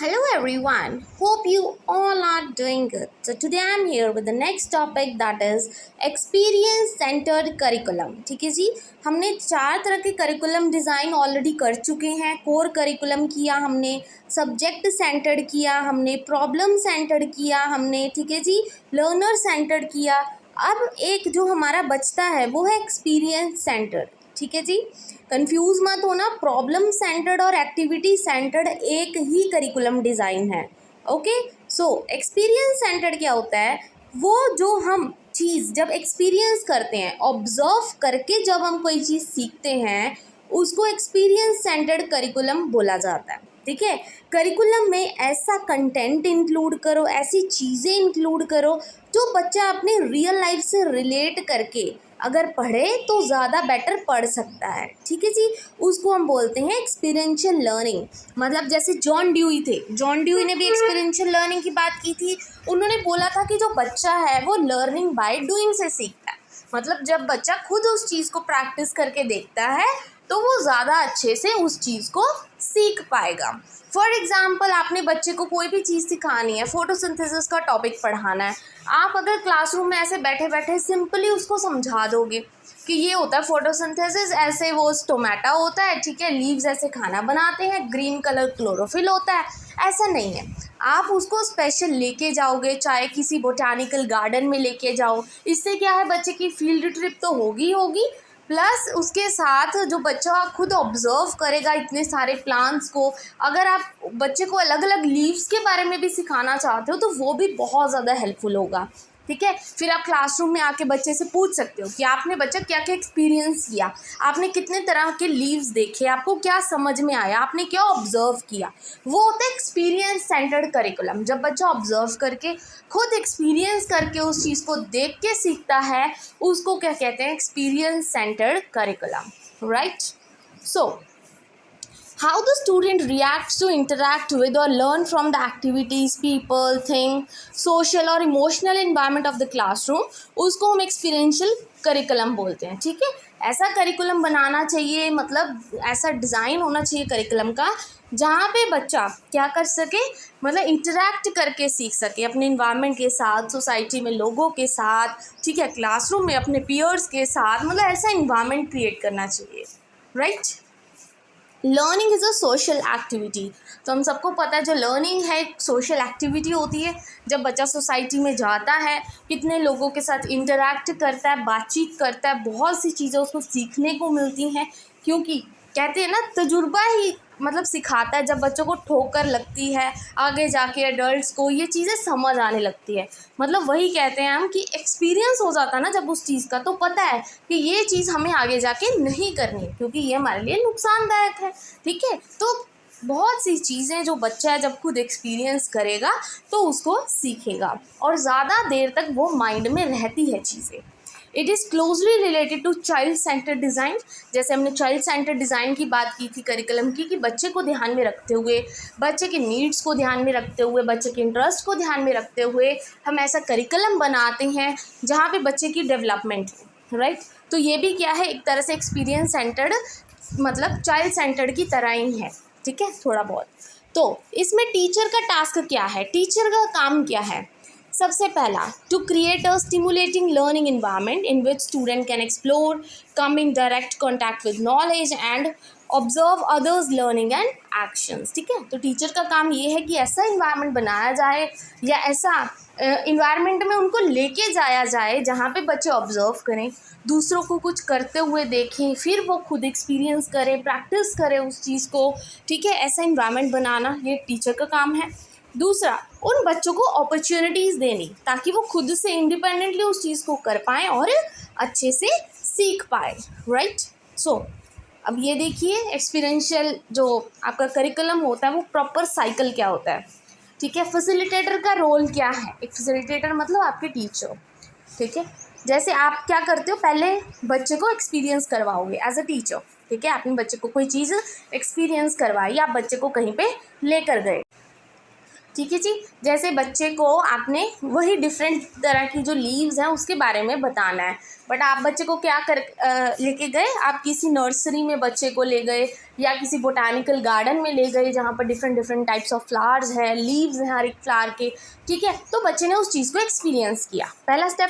Hello everyone, hope you all are doing good. So today I'm here with the next topic that is experience centered curriculum. ठीक है जी, हमने 4 तरह के curriculum design already कर चुके हैं. कोर करिकुलम किया हमने, सब्जेक्ट सेंटर्ड किया हमने, प्रॉब्लम सेंटर्ड किया हमने, ठीक है जी, लर्नर सेंटर्ड किया. अब एक जो हमारा बचता है वो है एक्सपीरियंस सेंटर्ड. ठीक है जी, कंफ्यूज मत होना, प्रॉब्लम सेंटर्ड और एक्टिविटी सेंटर्ड एक ही करिकुलम डिज़ाइन है. ओके, सो एक्सपीरियंस सेंटर्ड क्या होता है? वो जो हम चीज़ जब एक्सपीरियंस करते हैं, ऑब्जर्व करके जब हम कोई चीज़ सीखते हैं, उसको एक्सपीरियंस सेंटर्ड करिकुलम बोला जाता है. ठीक है, करिकुलम में ऐसा कंटेंट इंक्लूड करो, ऐसी चीज़ें इंक्लूड करो जो बच्चा अपने रियल लाइफ से रिलेट करके अगर पढ़े तो ज़्यादा बेटर पढ़ सकता है. ठीक है जी, उसको हम बोलते हैं एक्सपीरियंशियल लर्निंग. मतलब जैसे जॉन ड्यूई थे, जॉन ड्यूई ने भी एक्सपीरियंशियल लर्निंग की बात की थी. उन्होंने बोला था कि जो बच्चा है वो लर्निंग बाय डूइंग से सीखता है. मतलब जब बच्चा खुद उस चीज़ को प्रैक्टिस करके देखता है तो वो ज़्यादा अच्छे से उस चीज़ को सीख पाएगा. फॉर एग्ज़ाम्पल, आपने बच्चे को कोई भी चीज़ सिखानी है, फोटोसिंथेसिस का टॉपिक पढ़ाना है. आप अगर क्लासरूम में ऐसे बैठे बैठे सिंपली उसको समझा दोगे कि ये होता है फोटोसिंथेसिस, ऐसे वो स्टोमेटा होता है, ठीक है, लीव्स ऐसे खाना बनाते हैं, ग्रीन कलर क्लोरोफिल होता है, ऐसा नहीं है. आप उसको स्पेशल लेके जाओगे, चाहे किसी बोटानिकल गार्डन में लेके जाओ. इससे क्या है, बच्चे की फील्ड ट्रिप तो होगी, प्लस उसके साथ जो बच्चा खुद ऑब्जर्व करेगा इतने सारे प्लांट्स को. अगर आप बच्चे को अलग अलग लीव्स के बारे में भी सिखाना चाहते हो तो वो भी बहुत ज़्यादा हेल्पफुल होगा. ठीक है, फिर आप क्लासरूम में आके बच्चे से पूछ सकते हो कि आपने बच्चा क्या क्या एक्सपीरियंस किया, आपने कितने तरह के लीव्स देखे, आपको क्या समझ में आया, आपने क्या ऑब्जर्व किया. वो होता है एक्सपीरियंस सेंटर्ड करिकुलम. जब बच्चा ऑब्जर्व करके खुद एक्सपीरियंस करके उस चीज़ को देख के सीखता है, उसको क्या कहते हैं, experience centred curriculum. Right. So how the student reacts to interact with or learn from the activities, people, thing, social और emotional environment of the classroom, उसको हम experiential curriculum बोलते हैं. ठीक है, ऐसा करिकुलम बनाना चाहिए, मतलब ऐसा डिज़ाइन होना चाहिए करिकुलम का जहाँ पे बच्चा क्या कर सके, मतलब इंटरेक्ट करके सीख सके अपने इन्वायरमेंट के साथ, सोसाइटी में लोगों के साथ, ठीक है, क्लासरूम में अपने पीयर्स के साथ, मतलब ऐसा इन्वायरमेंट क्रिएट करना चाहिए. Right. Learning is a social activity. तो हम सबको पता है जो लर्निंग है सोशल एक्टिविटी होती है. जब बच्चा सोसाइटी में जाता है, कितने लोगों के साथ इंटरैक्ट करता है, बातचीत करता है, बहुत सी चीज़ें उसको सीखने को मिलती हैं. क्योंकि कहते हैं ना, तजुर्बा ही मतलब सिखाता है. जब बच्चों को ठोकर लगती है, आगे जाके एडल्ट्स को ये चीज़ें समझ आने लगती है. मतलब वही कहते हैं हम कि एक्सपीरियंस हो जाता है ना जब उस चीज़ का, तो पता है कि ये चीज़ हमें आगे जाके नहीं करनी क्योंकि ये हमारे लिए नुकसानदायक है. ठीक है, तो बहुत सी चीज़ें जो बच्चा है जब खुद एक्सपीरियंस करेगा तो उसको सीखेगा और ज़्यादा देर तक वो माइंड में रहती है चीज़ें. It is closely related to child centre design. जैसे हमने चाइल्ड सेंटर डिज़ाइन की बात की थी करिकुलम की, कि बच्चे को ध्यान में रखते हुए, बच्चे के नीड्स को ध्यान में रखते हुए, बच्चे के इंटरेस्ट को ध्यान में रखते हुए हम ऐसा करिकुलम बनाते हैं जहाँ पे बच्चे की डेवलपमेंट हो. राइट. तो ये भी क्या है, एक तरह से एक्सपीरियंस सेंटर्ड, मतलब चाइल्ड सेंटर्ड की तरह ही है. ठीक है, थोड़ा बहुत. तो इसमें टीचर का टास्क क्या है, टीचर का काम क्या है? सबसे पहला, to create a stimulating learning environment in which student can explore, come in direct contact with knowledge and observe others learning and actions. ठीक है, तो टीचर का काम ये है कि ऐसा इन्वायरमेंट बनाया जाए या ऐसा इन्वायरमेंट में उनको लेके जाया जाए जहाँ पे बच्चे ऑब्जर्व करें, दूसरों को कुछ करते हुए देखें, फिर वो खुद एक्सपीरियंस करें, प्रैक्टिस करें उस चीज़ को. ठीक है, ऐसा इन्वायरमेंट बनाना ये टीचर का काम है. दूसरा, उन बच्चों को अपॉर्चुनिटीज़ देनी ताकि वो खुद से इंडिपेंडेंटली उस चीज़ को कर पाएँ और अच्छे से सीख पाए. राइट. सो अब ये देखिए, एक्सपीरियंशियल जो आपका करिकुलम होता है वो प्रॉपर साइकिल क्या होता है. ठीक है, फैसिलिटेटर का रोल क्या है. एक फैसिलिटेटर मतलब आपके टीचर. ठीक है, जैसे आप क्या करते हो, पहले बच्चे को एक्सपीरियंस करवाओगे एज अ टीचर. ठीक है, आपने बच्चे को कोई चीज़ एक्सपीरियंस करवाई, आप बच्चे को कहीं पे लेकर गए. ठीक है जी। जैसे बच्चे को आपने वही डिफरेंट तरह की जो लीव्स हैं उसके बारे में बताना है, बट आप बच्चे को क्या कर लेके गए, आप किसी नर्सरी में बच्चे को ले गए या किसी बोटानिकल गार्डन में ले गए जहाँ पर different different types of flowers हैं, लीव्स हैं हर एक फ्लावर के, ठीक है। तो बच्चे ने उस चीज़ को एक्सपीरियंस किया, पहला स्टेप।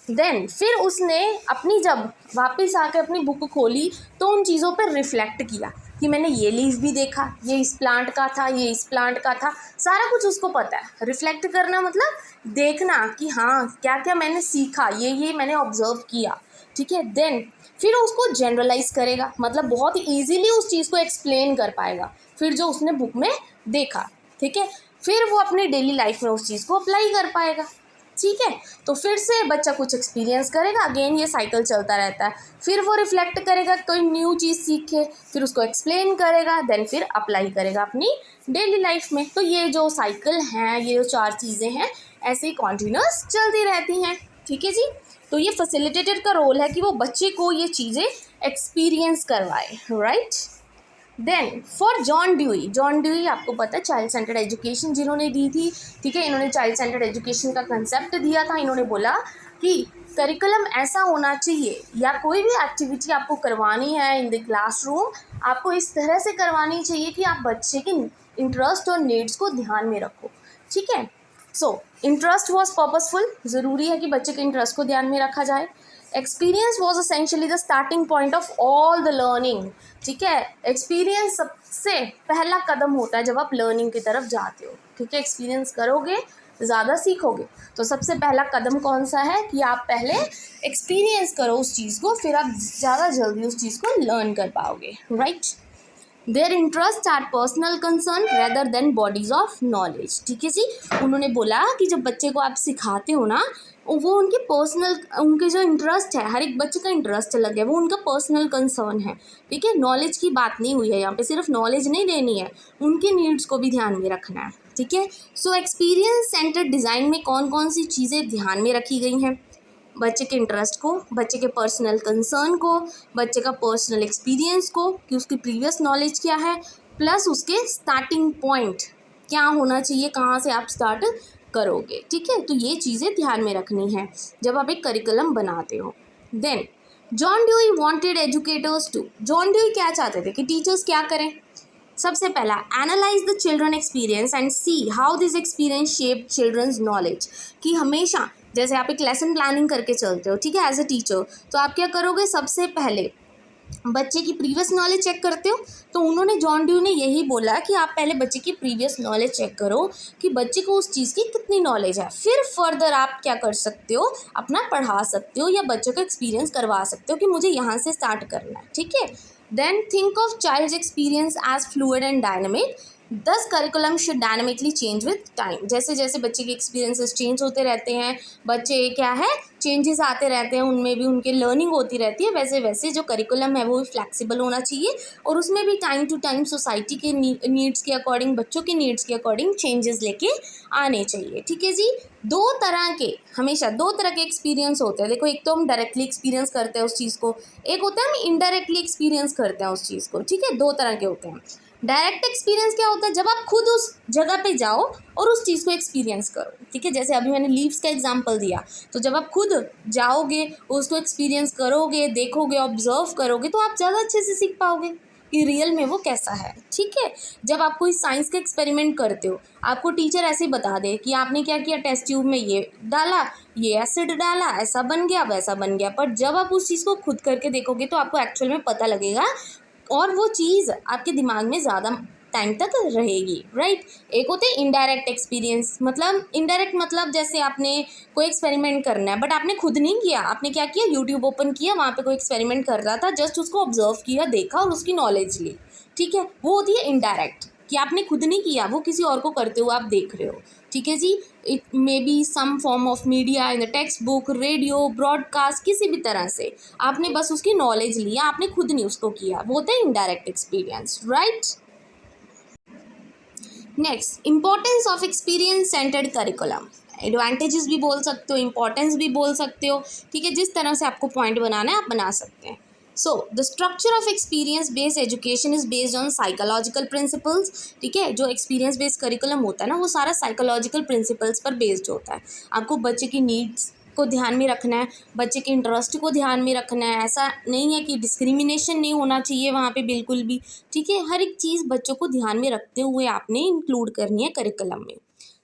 देन फिर उसने अपनी जब वापस आकर अपनी बुक खोली तो उन चीज़ों पर रिफ्लेक्ट किया कि मैंने ये लीफ भी देखा, ये इस प्लांट का था, ये इस प्लांट का था, सारा कुछ उसको पता है। रिफ्लेक्ट करना मतलब देखना कि हाँ क्या क्या मैंने सीखा, ये मैंने ऑब्जर्व किया, ठीक है। देन फिर उसको जनरलाइज करेगा, मतलब बहुत ही ईजीली उस चीज़ को एक्सप्लेन कर पाएगा फिर जो उसने बुक में देखा, ठीक है। फिर वो अपनी डेली लाइफ में उस चीज़ को अप्लाई कर पाएगा, ठीक है। तो फिर से बच्चा कुछ एक्सपीरियंस करेगा, अगेन ये साइकिल चलता रहता है। फिर वो रिफ्लेक्ट करेगा, कोई न्यू चीज़ सीखे, फिर उसको एक्सप्लेन करेगा, देन फिर अप्लाई करेगा अपनी डेली लाइफ में। तो ये जो साइकिल हैं, ये जो 4 चीज़ें हैं, ऐसे ही कॉन्टिन्यूस चलती रहती हैं, ठीक है जी। तो ये फैसिलिटेटर का रोल है कि वो बच्चे को ये चीज़ें एक्सपीरियंस करवाए, right. Then for John Dewey आपको पता है चाइल्ड सेंटर्ड एजुकेशन जिन्होंने दी थी, ठीक है। इन्होंने चाइल्ड सेंटर्ड एजुकेशन का कंसेप्ट दिया था। इन्होंने बोला कि करिकुलम ऐसा होना चाहिए या कोई भी एक्टिविटी आपको करवानी है इन द क्लासरूम, आपको इस तरह से करवानी चाहिए कि आप बच्चे के इंटरेस्ट और नीड्स को ध्यान में रखो, ठीक है। सो इंटरेस्ट वॉज पर्पसफुल, ज़रूरी है कि बच्चे के इंटरेस्ट को ध्यान में रखा जाए। Experience was essentially the starting point of all the learning, ठीक है। एक्सपीरियंस सबसे पहला कदम होता है जब आप लर्निंग की तरफ जाते हो, ठीक है। एक्सपीरियंस करोगे ज़्यादा सीखोगे, तो सबसे पहला कदम कौन सा है कि आप पहले एक्सपीरियंस करो उस चीज़ को, फिर आप ज़्यादा जल्दी उस चीज़ को लर्न कर पाओगे, right. Their interest are personal concern rather than bodies of knowledge, ठीक है जी। उन्होंने बोला कि जब बच्चे को आप सिखाते हो ना, वो उनके पर्सनल, उनके जो इंटरेस्ट है, हर एक बच्चे का इंटरेस्ट अलग है, वो उनका पर्सनल कंसर्न है, ठीक है। नॉलेज की बात नहीं हुई है यहाँ पे, सिर्फ नॉलेज नहीं देनी है, उनकी नीड्स को भी ध्यान में रखना है, ठीक है। सो एक्सपीरियंस सेंटर्ड डिज़ाइन में कौन कौन सी चीज़ें ध्यान में रखी गई हैं? बच्चे के इंटरेस्ट को, बच्चे के पर्सनल कंसर्न को, बच्चे का पर्सनल एक्सपीरियंस को कि उसकी प्रीवियस नॉलेज क्या है, प्लस उसके स्टार्टिंग पॉइंट क्या होना चाहिए, कहाँ से आप स्टार्ट करोगे, ठीक है। तो ये चीज़ें ध्यान में रखनी है जब आप एक करिकुलम बनाते हो। Then John Dewey wanted educators to, John Dewey क्या चाहते थे कि टीचर्स क्या करें? सबसे पहला, analyse the children experience and see how this experience shape children's knowledge, कि हमेशा जैसे आप एक लेसन प्लानिंग करके चलते हो, ठीक है, एज अ टीचर, तो आप क्या करोगे, सबसे पहले बच्चे की प्रीवियस नॉलेज चेक करते हो। तो उन्होंने, जॉन ड्यू ने यही बोला कि आप पहले बच्चे की प्रीवियस नॉलेज चेक करो कि बच्चे को उस चीज़ की कितनी नॉलेज है, फिर फर्दर आप क्या कर सकते हो, अपना पढ़ा सकते हो या बच्चे को एक्सपीरियंस करवा सकते हो कि मुझे यहाँ से स्टार्ट करना है, ठीक है। Then think of child's experience as fluid and dynamic, thus curriculum should dynamically change with time. जैसे जैसे बच्चे के एक्सपीरियंसेस चेंज होते रहते हैं, बच्चे क्या है चेंजेस आते रहते हैं, उनमें भी उनके लर्निंग होती रहती है, वैसे वैसे जो करिकुलम है वो भी फ्लेक्सिबल होना चाहिए और उसमें भी टाइम टू टाइम सोसाइटी के नीड्स के अकॉर्डिंग, बच्चों के नीड्स के अकॉर्डिंग चेंजेस लेके आने चाहिए, ठीक है जी। हमेशा दो तरह के एक्सपीरियंस होते हैं। देखो, एक तो हम डायरेक्टली एक्सपीरियंस करते हैं उस चीज़ को, एक होता है हम इनडायरेक्टली एक्सपीरियंस करते हैं उस चीज़ को, ठीक है। दो तरह के होते हैं। डायरेक्ट एक्सपीरियंस क्या होता है, जब आप खुद उस जगह पे जाओ और उस चीज़ को एक्सपीरियंस करो, ठीक है। जैसे अभी मैंने लीव्स का एग्जांपल दिया, तो जब आप खुद जाओगे, उसको एक्सपीरियंस करोगे, देखोगे, ऑब्जर्व करोगे, तो आप ज़्यादा अच्छे से सीख पाओगे कि रियल में वो कैसा है, ठीक है। जब आप कोई साइंस का एक्सपेरिमेंट करते हो, आपको टीचर ऐसे ही बता दे कि आपने क्या किया, टेस्ट ट्यूब में ये डाला, ये एसिड डाला, ऐसा बन गया, वैसा बन गया, पर जब आप उस चीज़ को खुद करके देखोगे तो आपको एक्चुअल में पता लगेगा और वो चीज़ आपके दिमाग में ज़्यादा टाइम तक रहेगी, राइट। एक होते हैं इनडायरेक्ट एक्सपीरियंस, मतलब इनडायरेक्ट मतलब जैसे आपने कोई एक्सपेरिमेंट करना है बट आपने खुद नहीं किया, आपने क्या किया, यूट्यूब ओपन किया, वहाँ पे कोई एक्सपेरिमेंट कर रहा था, जस्ट उसको ऑब्जर्व किया, देखा और उसकी नॉलेज ली, ठीक है। वो होती है इनडायरेक्ट, कि आपने खुद नहीं किया, वो किसी और को करते हुए आप देख रहे हो, ठीक है जी। It may be some form of media, in the textbook, radio, broadcast, किसी भी तरह से आपने बस उसकी नॉलेज लिया, आपने खुद नहीं उसको किया, वो होता है indirect experience, right. Next, importance of experience centred curriculum. Advantages भी बोल सकते हो, इंपॉर्टेंस भी बोल सकते हो, ठीक है। जिस तरह से आपको पॉइंट बनाना है आप बना सकते हैं। So the structure of experience based education is based on psychological principles, ठीक है। जो एक्सपीरियंस बेस्ड करिकुलम होता है ना, वो सारा साइकोलॉजिकल प्रिंसिपल्स पर बेस्ड होता है। आपको बच्चे की नीड्स को ध्यान में रखना है, बच्चे के इंटरेस्ट को ध्यान में रखना है। ऐसा नहीं है कि डिस्क्रिमिनेशन नहीं होना चाहिए वहाँ पे बिल्कुल भी, ठीक है। हर एक चीज़ बच्चों को ध्यान में रखते हुए आपने इंक्लूड करनी है करिकुलम में।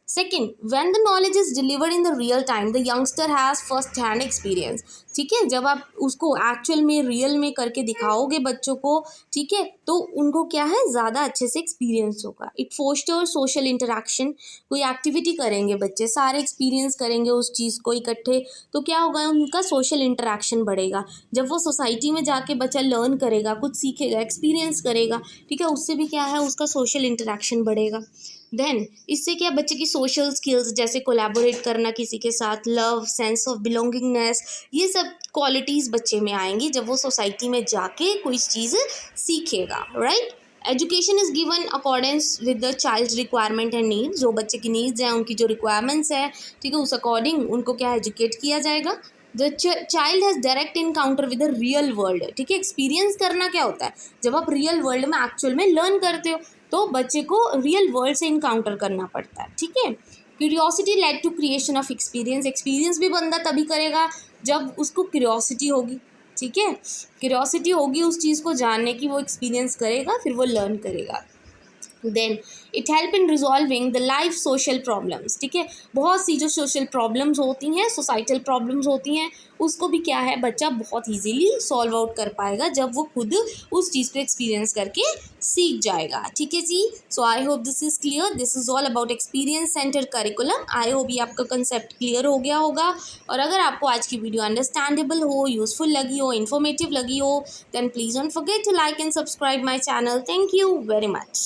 Second, when the knowledge is delivered in the real time the youngster has first hand experience, ठीक है। जब आप उसको एक्चुअल में रियल में करके दिखाओगे बच्चों को, ठीक है, तो उनको क्या है, ज़्यादा अच्छे से एक्सपीरियंस होगा। इट फोस्टर सोशल इंटरेक्शन, कोई एक्टिविटी करेंगे बच्चे, सारे एक्सपीरियंस करेंगे उस चीज़ को इकट्ठे, तो क्या होगा, उनका सोशल इंटरेक्शन बढ़ेगा। जब वो सोसाइटी में जाके बच्चा लर्न करेगा, कुछ सीखेगा, एक्सपीरियंस करेगा, ठीक है, उससे भी क्या है, उसका सोशल इंटरेक्शन बढ़ेगा। देन इससे क्या, बच्चे की सोशल स्किल्स जैसे कोलैबोरेट करना किसी के साथ, लव, सेंस ऑफ बिलोंगिंगनेस, ये सब क्वालिटीज़ बच्चे में आएंगी जब वो सोसाइटी में जाके कोई चीज़ सीखेगा, right. Education is given accordance with the child requirement and needs, जो बच्चे की नीड्स हैं, उनकी जो रिक्वायरमेंट्स है, ठीक है, उस अकॉर्डिंग उनको क्या एजुकेट किया जाएगा। The child has direct encounter with the real world, ठीक है। एक्सपीरियंस करना क्या होता है, जब आप रियल वर्ल्ड में एक्चुअल में लर्न करते हो तो बच्चे को रियल वर्ल्ड से इनकाउंटर करना पड़ता है, ठीक है। Curiosity led to creation of experience, experience भी बंदा तभी करेगा जब उसको क्यूरियोसिटी होगी, ठीक है। क्यूरियोसिटी होगी उस चीज़ को जानने की, वो एक्सपीरियंस करेगा, फिर वो लर्न करेगा। Then it help in resolving the life social problems, ठीक है। बहुत सी जो सोशल प्रॉब्लम्स होती हैं, सोसाइटल प्रॉब्लम्स होती हैं, उसको भी क्या है, बच्चा बहुत इजीली सॉल्व आउट कर पाएगा जब वो खुद उस चीज़ को एक्सपीरियंस करके सीख जाएगा, ठीक है जी। So I hope this is clear, this is all about experience centre curriculum. I hope ये आपका कंसेप्ट क्लियर हो गया होगा, और अगर आपको आज की वीडियो अंडरस्टैंडेबल हो, यूजफुल लगी हो, इन्फॉर्मेटिव लगी हो, then please don't forget to like and subscribe my channel. Thank you very much.